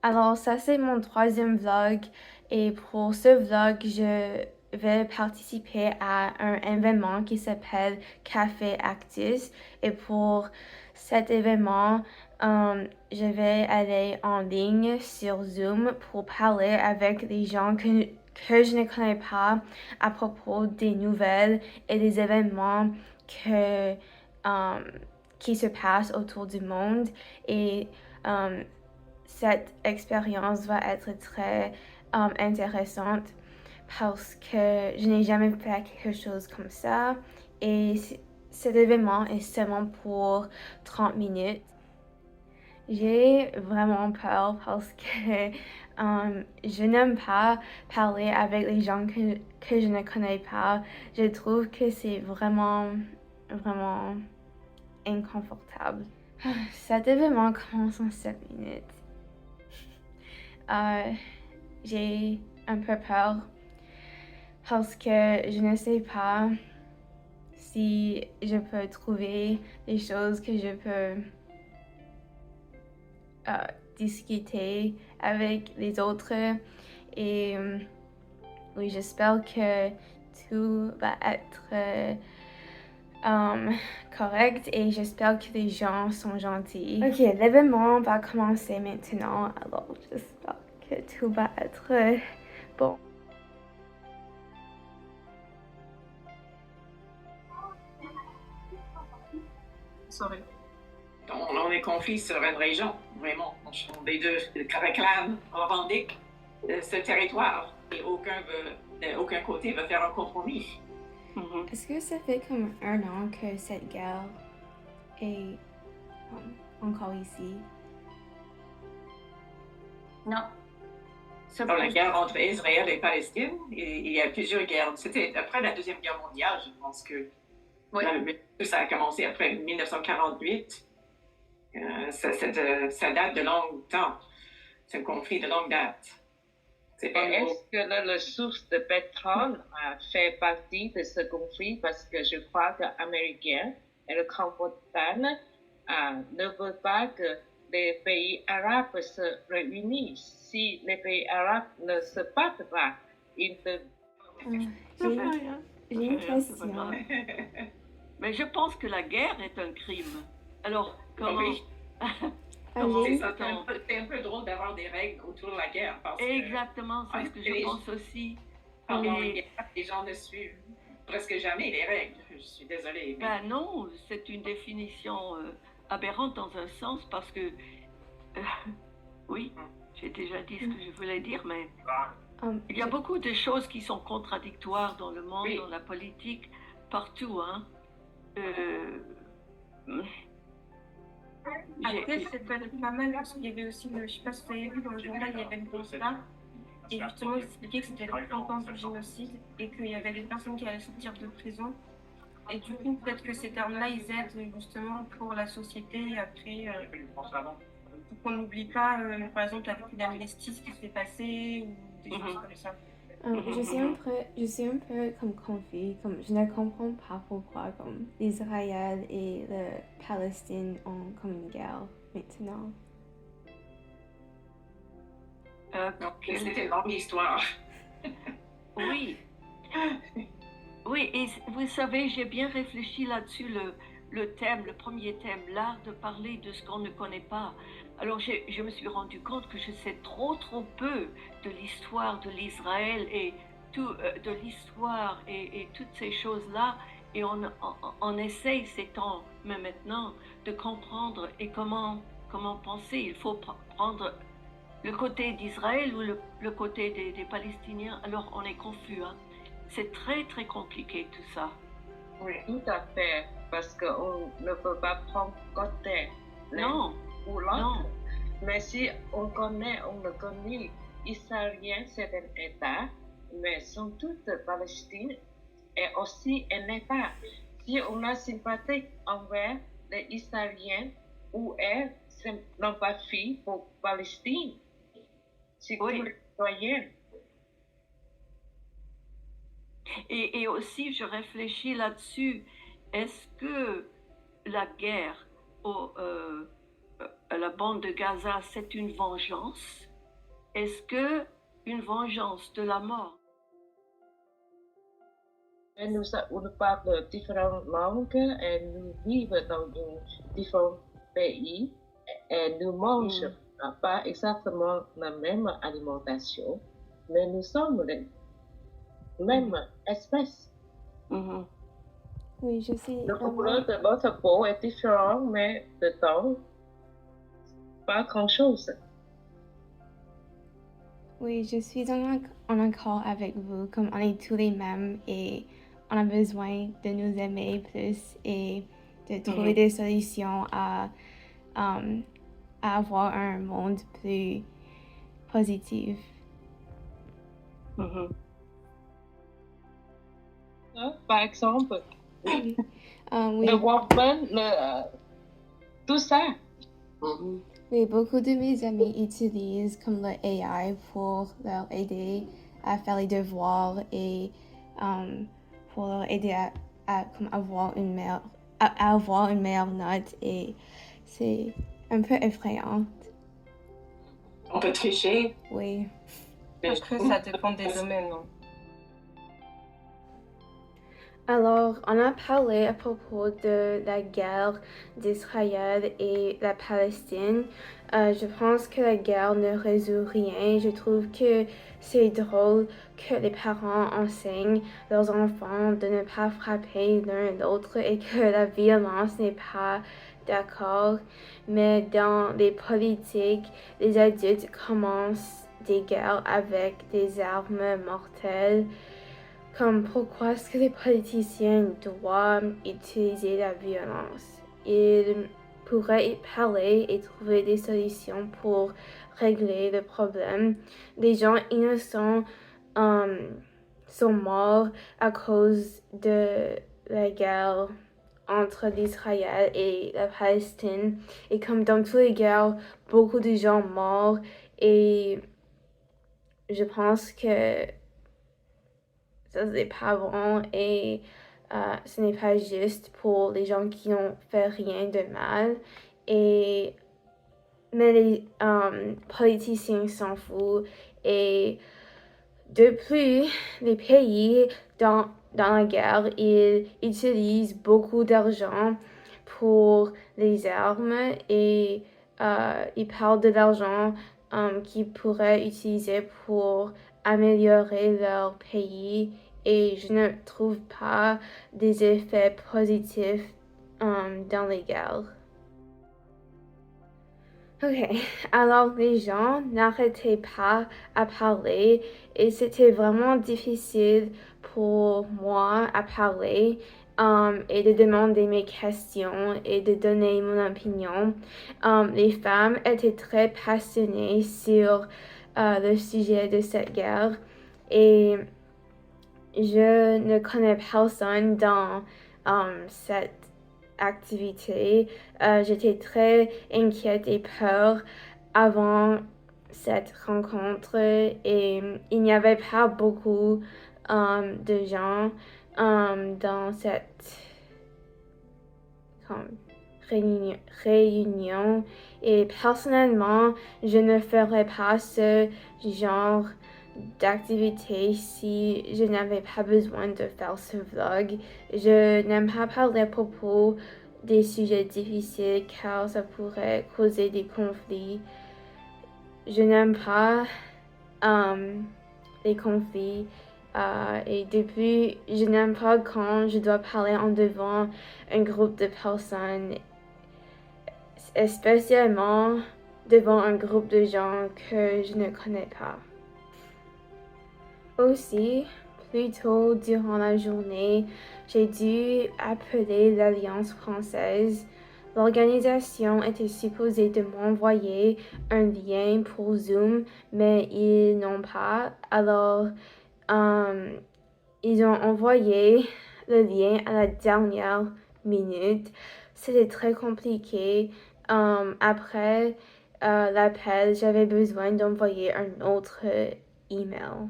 Alors ça, c'est mon troisième vlog et pour ce vlog, je vais participer à un événement qui s'appelle Café Actis et pour cet événement, je vais aller en ligne sur Zoom pour parler avec des gens que je ne connais pas à propos des nouvelles et des événements que, um, qui se passent autour du monde et cette expérience va être très intéressante parce que je n'ai jamais fait quelque chose comme ça et cet événement est seulement pour 30 minutes. J'ai vraiment peur parce que je n'aime pas parler avec les gens que je ne connais pas. Je trouve que c'est vraiment inconfortable. Cet événement commence en 7 minutes. Euh, j'ai un peu peur parce que je ne sais pas si je peux trouver des choses que je peux discuter avec les autres et oui, j'espère que tout va être correct et j'espère que les gens sont gentils. Ok, l'événement va commencer maintenant, alors j'espère que tout va être bon. Sorry. On est conflit sur une région, vraiment. Les deux réclament, revendiquent ce territoire et aucun côté veut faire un compromis. Est-ce que ça fait comme 1 an que cette guerre est encore ici? Non. La guerre entre Israël et Palestine, il y a plusieurs guerres. C'était après la Deuxième Guerre mondiale, je pense que oui. Ça a commencé après 1948. Ça date de longtemps. C'est un conflit de longue date. Est-ce que la source de pétrole fait partie de ce conflit? Parce que je crois que les Américains et le Grande-Bretagne ne veulent pas que les pays arabes se réunissent. Si les pays arabes ne se battent pas, ils ne... J'ai une question. Mais je pense que la guerre est un crime. Alors, comment... Oui. C'est un peu drôle d'avoir des règles autour de la guerre. Parce exactement, c'est ce que je pense aussi. Pendant les guerres, les gens ne suivent presque jamais les règles. Je suis désolée. Mais... Ben non, c'est une définition aberrante dans un sens parce que... oui, j'ai déjà dit ce que je voulais dire, mais... il y a beaucoup de choses qui sont contradictoires dans le monde, dans la politique, partout, hein. Après, c'est pas mal parce qu'il y avait aussi, je sais pas si vous avez vu dans le journal, il y avait une constat et justement ils expliquaient que c'était la repentance du génocide et qu'il y avait des personnes qui allaient sortir de prison. Et du coup, peut-être que ces termes-là, ils aident justement pour la société après, pour qu'on n'oublie pas, par exemple, avec l'amnistie, ce qui s'est passé ou des choses comme ça. Je suis un peu comme confus, comme je ne comprends pas pourquoi comme Israël et la Palestine ont comme une guerre maintenant. C'était une longue histoire. Oui. Oui, et vous savez, j'ai bien réfléchi là-dessus, le thème, le premier thème, l'art de parler de ce qu'on ne connaît pas. Alors je me suis rendu compte que je sais trop peu de l'histoire de l'Israël et de l'histoire et toutes ces choses-là. Et on essaye ces temps, mais maintenant, de comprendre et comment penser. Il faut prendre le côté d'Israël ou le côté des Palestiniens. Alors on est confus, hein. C'est très compliqué tout ça. Oui, tout à fait, parce qu'on ne peut pas prendre côté l'un ou l'autre. Non. Mais si on le connaît, Israélien c'est un État, mais sont toutes Palestine et aussi un État. Si on a sympathie envers les Israéliens ou elles n'ont pas fait pour Palestine, c'est tous les citoyens. Et aussi, je réfléchis là-dessus, est-ce que la guerre à la bande de Gaza, c'est une vengeance est-ce que une vengeance de la mort? Et nous parlons différentes langues et nous vivons dans différents pays et nous mangeons pas exactement la même alimentation, mais nous sommes les mêmes espèces. Oui, je suis Le vraiment... couleur de votre peau est différent, mais dedans, pas grand-chose. Oui, je suis en accord avec vous, comme on est tous les mêmes et on a besoin de nous aimer plus et de trouver des solutions à avoir un monde plus positif. Par exemple, Oui, le Walkman, tout ça. oui, beaucoup de mes amis utilisent comme le AI pour leur aider à faire les devoirs et pour leur aider à comme avoir à avoir une meilleure note et c'est un peu effrayant. On peut tricher. Oui. Après, ça dépend des domaines. Non? Alors, on a parlé à propos de la guerre d'Israël et la Palestine. Je pense que la guerre ne résout rien. Je trouve que c'est drôle que les parents enseignent leurs enfants de ne pas frapper l'un l'autre et que la violence n'est pas d'accord. Mais dans les politiques, les adultes commencent des guerres avec des armes mortelles. Comme pourquoi est-ce que les politiciens doivent utiliser la violence? Ils pourraient y parler et trouver des solutions pour régler le problème. Les gens innocents sont morts à cause de la guerre entre l'Israël et la Palestine. Et comme dans toutes les guerres, beaucoup de gens morts et je pense que ça c'est pas bon et ce n'est pas juste pour les gens qui n'ont fait rien de mal mais les politiciens s'en foutent et de plus les pays dans la guerre ils utilisent beaucoup d'argent pour les armes et ils parlent de l'argent qu'ils pourraient utiliser pour améliorer leur pays et je ne trouve pas des effets positifs dans les guerres. Ok, alors les gens n'arrêtaient pas à parler et c'était vraiment difficile pour moi à parler et de demander mes questions et de donner mon opinion. Les femmes étaient très passionnées sur le sujet de cette guerre et je ne connais personne dans cette activité. J'étais très inquiète et peur avant cette rencontre et il n'y avait pas beaucoup de gens dans cette réunion et personnellement je ne ferais pas ce genre d'activité si je n'avais pas besoin de faire ce vlog. Je n'aime pas parler à propos des sujets difficiles car ça pourrait causer des conflits. Je n'aime pas les conflits et depuis je n'aime pas quand je dois parler en devant un groupe de personnes, spécialement devant un groupe de gens que je ne connais pas. Aussi, plus tôt durant la journée, j'ai dû appeler l'Alliance française. L'organisation était supposée de m'envoyer un lien pour Zoom, mais ils n'ont pas. Alors, ils ont envoyé le lien à la dernière minute. C'était très compliqué. Après l'appel, j'avais besoin d'envoyer un autre email.